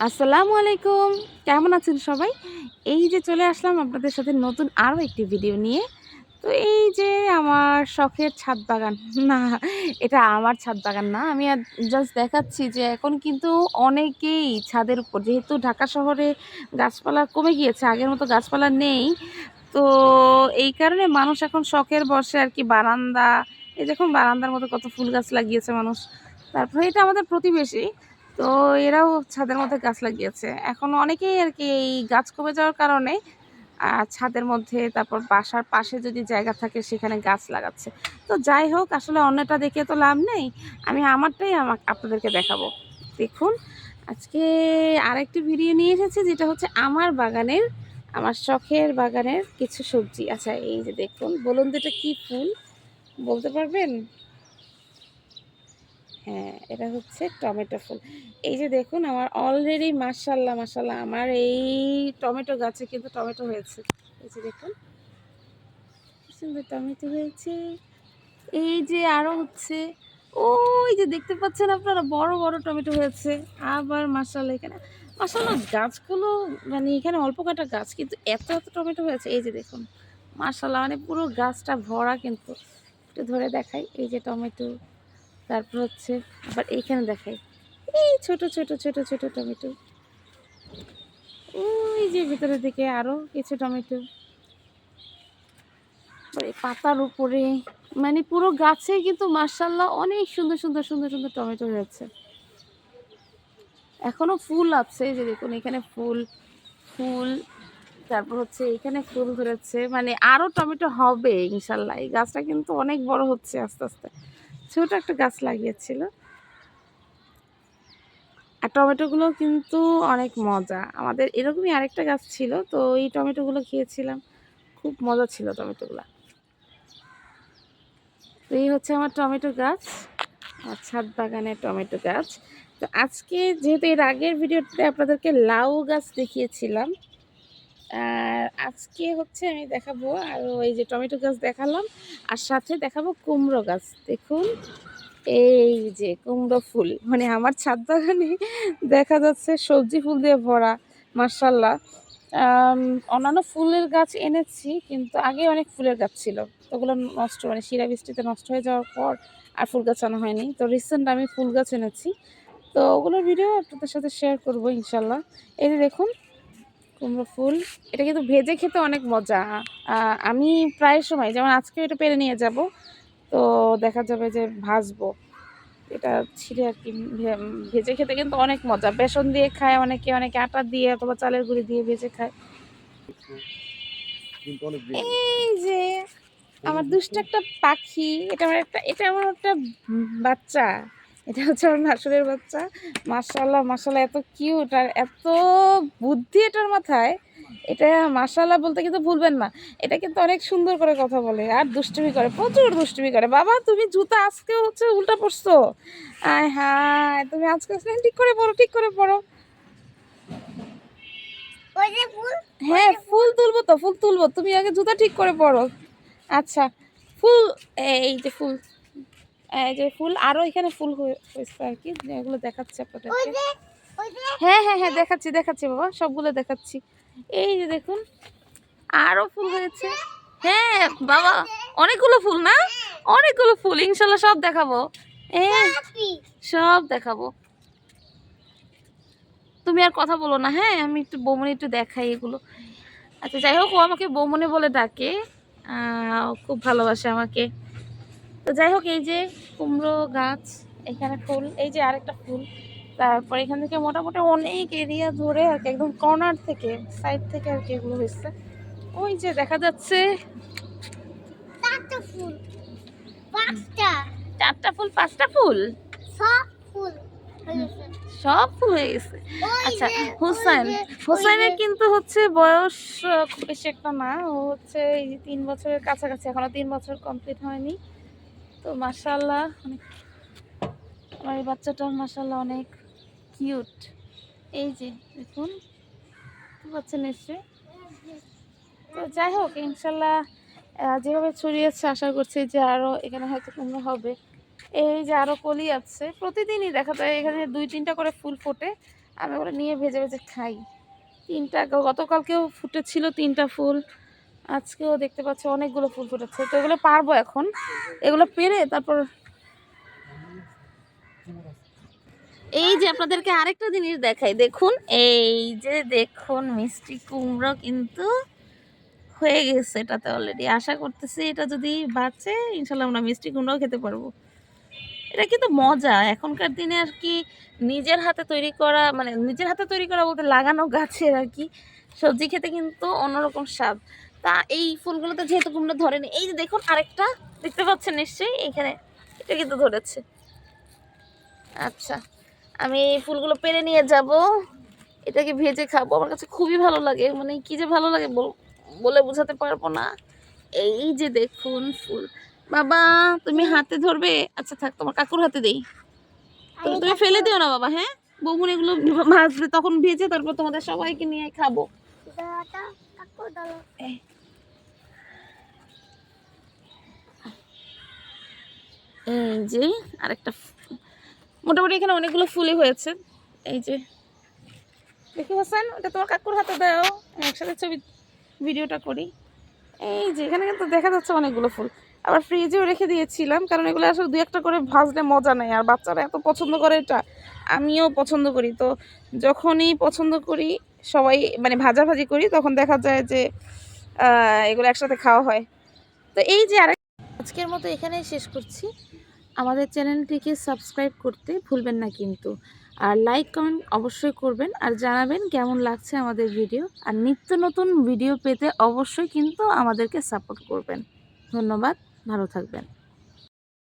আসসালামু আলাইকুম। কেমন আছেন সবাই? এই যে চলে আসলাম আপনাদের সাথে নতুন আরও একটি ভিডিও নিয়ে। তো এই যে আমার শখের ছাদ বাগান। না, এটা আমার ছাদ বাগান না। আমি জাস্ট দেখাচ্ছি যে এখন কিন্তু অনেকেই ছাদের উপর, যেহেতু ঢাকা শহরে গাছপালা কমে গিয়েছে, আগের মতো গাছপালা নেই। তো এই কারণে মানুষ এখন শখের বশে আর কি বারান্দা, এই দেখুন বারান্দার মধ্যে কত ফুল গাছ লাগিয়েছে মানুষ। তারপরে এটা আমাদের প্রতিবেশী, তো এরাও ছাদের মধ্যে গাছ লাগিয়েছে। এখন অনেকেই আর কি এই গাছ কমে যাওয়ার কারণে ছাদের মধ্যে, তারপর বাসার পাশে যদি জায়গা থাকে সেখানে গাছ লাগাচ্ছে। তো যাই হোক, আসলে অন্যটা দেখে তো লাভ নেই, আমি আমারটাই আপনাদেরকে দেখাবো। দেখুন, আজকে আরেকটি ভিডিও নিয়ে এসেছি, যেটা হচ্ছে আমার বাগানের, আমার শখের বাগানের কিছু সবজি। আচ্ছা, এই যে দেখুন, বলুন তো এটা কী ফুল, বলতে পারবেন? হ্যাঁ, এটা হচ্ছে টমেটো ফুল। এই যে দেখুন, আমার অলরেডি মাশাআল্লাহ মাশাআল্লাহ আমার এই টমেটো গাছে কিন্তু টমেটো হয়েছে। এই যে দেখুন, কি সুন্দর টমেটো হয়েছে। এই যে আরো হচ্ছে, ওই যে দেখতে পাচ্ছেন আপনারা, বড় বড় টমেটো হয়েছে। আবার মাশাআল্লাহ এখানে, মাশাআল্লাহ গাছগুলো, মানে এখানে অল্প কটা গাছ কিন্তু এত এত টমেটো হয়েছে। এই যে দেখুন, মাশাআল্লাহ মানে পুরো গাছটা ভরা কিন্তু। একটু ধরে দেখাই, এই যে টমেটো। তারপর হচ্ছে আবার এইখানে দেখাই, এই ছোট ছোট ছোট ছোট টমেটো। ওই যে ভিতরের দিকে আরো কিছু টমেটো, এই পাতার উপরে, মানে পুরো গাছে কিন্তু মাশাআল্লাহ অনেক সুন্দর সুন্দর সুন্দর সুন্দর টমেটো হয়েছে। এখনো ফুল আছে, এই যে দেখুন এখানে ফুল ফুল, তারপর হচ্ছে এখানে ফুল ধরেছে, মানে আরো টমেটো হবে ইনশাল্লাহ। এই গাছটা কিন্তু অনেক বড় হচ্ছে আস্তে আস্তে। ছোট একটা গাছ লাগিয়েছিল। আর টমেটোগুলো কিন্তু অনেক মজা। আমাদের এরকমই আরেকটা গাছ ছিল, তো এই টমেটোগুলো খেয়েছিলাম, খুব মজা ছিল টমেটোগুলো। তো এই হচ্ছে আমার টমেটো গাছ, আমার ছাদ বাগানের টমেটো গাছ। তো আজকে যেহেতু এর আগের ভিডিওতে আপনাদেরকে লাউ গাছ দেখিয়েছিলাম, আর আজকে হচ্ছে আমি দেখাবো, আর এই যে টমেটো গাছ দেখালাম, আর সাথে দেখাবো কুমড়ো গাছ। দেখুন, এই যে কুমড়ো ফুল, মানে আমার ছাদ বাগানে দেখা যাচ্ছে সবজি ফুল দিয়ে ভরা, মাশাআল্লাহ। অন্যান্য ফুলের গাছ এনেছি, কিন্তু আগে অনেক ফুলের গাছ ছিল, ওগুলো নষ্ট, মানে শিলা বৃষ্টিতে নষ্ট হয়ে যাওয়ার পর আর ফুল গাছ আনা হয়নি। তো রিসেন্ট আমি ফুল গাছ এনেছি, তো ওগুলোর ভিডিও আপনাদের সাথে শেয়ার করবো ইনশাল্লাহ। এই যে দেখুন কুমড়ো ফুল, এটা কিন্তু ভেজে খেতে অনেক মজা। আমি প্রায় সময়, যেমন আজকে এটা পেরে নিয়ে যাব, তো দেখা যাবে যে ভাজবো এটা ছিঁড়ে আর কি। ভেজে খেতে কিন্তু অনেক মজা, বেসন দিয়ে খায় অনেকে, অনেকে আটা দিয়ে অথবা চালের গুঁড়ি দিয়ে ভেজে খায়। এই যে আমার দুষ্ট একটা পাখি, এটা আমার একটা বাচ্চা, এটা হচ্ছে আমার ভাসুরের বাচ্চা। মাশাআল্লাহ মাশাআল্লাহ, এত কিউট আর এত বুদ্ধি এটার মাথায়। এটা মাশাআল্লাহ বলতে কিন্তু ভুলবেন না, এটা কিন্তু অনেক সুন্দর করে কথা বলে আর দুষ্টুমি করে, প্রচুর দুষ্টুমি করে। বাবা, তুমি জুতা আজকেও হচ্ছে উল্টা পড়ছো, আয় হায়, তুমি আজকে ঠিক করে পড়ো, ঠিক করে পড়ো। হ্যাঁ, ফুল তুলবো তো, ফুল তুলবো, তুমি আগে জুতা ঠিক করে পড়ো। আচ্ছা, ফুল, এই যে ফুল, এই যে ফুল, আরো এখানে ফুল হয়েছে আর কি, এগুলো দেখাচ্ছি আপনাদেরকে। হ্যাঁ হ্যাঁ হ্যাঁ, দেখাচ্ছি দেখাচ্ছি বাবা, সবগুলো দেখাচ্ছি। এই যে দেখুন, আরো ফুল হয়েছে। হ্যাঁ বাবা, অনেকগুলো ফুল না, অনেকগুলো ফুল, ইনশাল্লাহ সব দেখাবো। সব দেখাবো, তুমি আর কথা বলো না, হ্যাঁ আমি একটু বৌমনি একটু দেখাই এগুলো। আচ্ছা যাই হোক, ও আমাকে বৌমনি বলে ডাকে, খুব ভালোবাসে আমাকে। তো যাই হোক, এই যে কুমড়ো গাছ, এখানে ফুল, এই যে আরেকটা ফুল। তারপর এখান থেকে মোটামুটি অনেক এরিয়া ধরে আর কি, একদম কর্নার থেকে, সাইড থেকে আর কি এগুলো হয়েছে। ওই যে দেখা যাচ্ছে চারটা ফুল, পাঁচটা ফুল, সব ফুল হয়ে গেছে। আচ্ছা, হুসাইনের কিন্তু হচ্ছে বয়স খুব বেশি একটা না, ও হচ্ছে এই 3 বছরের কাছাকাছি, এখনো 3 বছর কমপ্লিট হয়নি। তো মাশাআল্লাহ, আমার এই বাচ্চাটা মাশাআল্লাহ অনেক কিউট। এই যে দেখুন, পাচ্ছেন নিশ্চয়ই। তো যাই হোক, ইনশাল্লাহ যেভাবে ছড়িয়েছে, আশা করছি যে আরও এখানে হয়তো কুমড়ো হবে। এই যে আরও কলি আছে, প্রতিদিনই দেখা যায় এখানে 2-3টা করে ফুল ফোটে। আমি ওগুলো নিয়ে ভেজে ভেজে খাই। 3টা গতকালকেও ফুটেছিল 3টা ফুল, আজকেও দেখতে পাচ্ছি অনেকগুলো ফুল ফুটেছে। তো এগুলো পারবো এখন, এগুলো পেরে তারপর এই যে আপনাদেরকে আরেকটা জিনিস দেখাই, দেখুন এই যে দেখুন মিষ্টি কুমড়ো কিন্তু হয়ে গেছে এটাতে অলরেডি। আশা করতেছি এটা যদি বাঁচে ইনশাল্লাহ আমরা মিষ্টি কুমড়াও খেতে পারবো। এটা কিন্তু মজা এখনকার দিনে আর কি, নিজের হাতে তৈরি করা, মানে নিজের হাতে তৈরি করা বলতে লাগানো গাছের আর কি সবজি খেতে কিন্তু অন্যরকম স্বাদ। তা এই ফুলগুলোতে যেহেতু কুমড়ো ধরেনি, এই যে দেখুন আরেকটা দেখতে পাচ্ছেন নিশ্চয়ই এখানে, এটা কিন্তু ধরেছে। আচ্ছা, আমি এই ফুলগুলো পেরে নিয়ে যাব, এটাকে ভেজে খাবো। আমার কাছে খুবই ভালো লাগে, মানে কি যে ভালো লাগে বলে বোঝাতে পারবো না। এই যে দেখুন ফুল, বাবা তুমি হাতে ধরবে? আচ্ছা থাক, তোমার কাকুর হাতে দেই। তুমি ফেলে দিও না বাবা, হ্যাঁ? বৌমুন এগুলো ভাজবে, তখন ভেজে তারপর তোমাদের সবাইকে নিয়ে খাবো। এই যে আরেকটা মোটামুটি এখানে অনেকগুলো ফুলই হয়েছে। এই যে দেখি হোসেন, ওটা তোমার কাকুর হাতে দাও, একসাথে ছবি ভিডিওটা করি। এই যে এখানে কিন্তু দেখা যাচ্ছে অনেকগুলো ফুল। আবার ফ্রিজেও রেখে দিয়েছিলাম, কারণ এগুলো আসলে 2-1টা করে ভাজলে মজা নেই, আর বাচ্চারা এত পছন্দ করে এটা, আমিও পছন্দ করি। তো যখনই পছন্দ করি সবাই মানে ভাজাভাজি করি, তখন দেখা যায় যে এগুলো একসাথে খাওয়া হয়। তো এই যে আজকের মতো এখানেই শেষ করছি। আমাদের চ্যানেলটিকে সাবস্ক্রাইব করতে ভুলবেন না কিন্তু, আর লাইক কমেন্ট অবশ্যই করবেন, আর জানাবেন কেমন লাগছে আমাদের ভিডিও। আর নিত্য নতুন ভিডিও পেতে অবশ্যই কিন্তু আমাদেরকে সাপোর্ট করবেন। ধন্যবাদ, ভালো থাকবেন।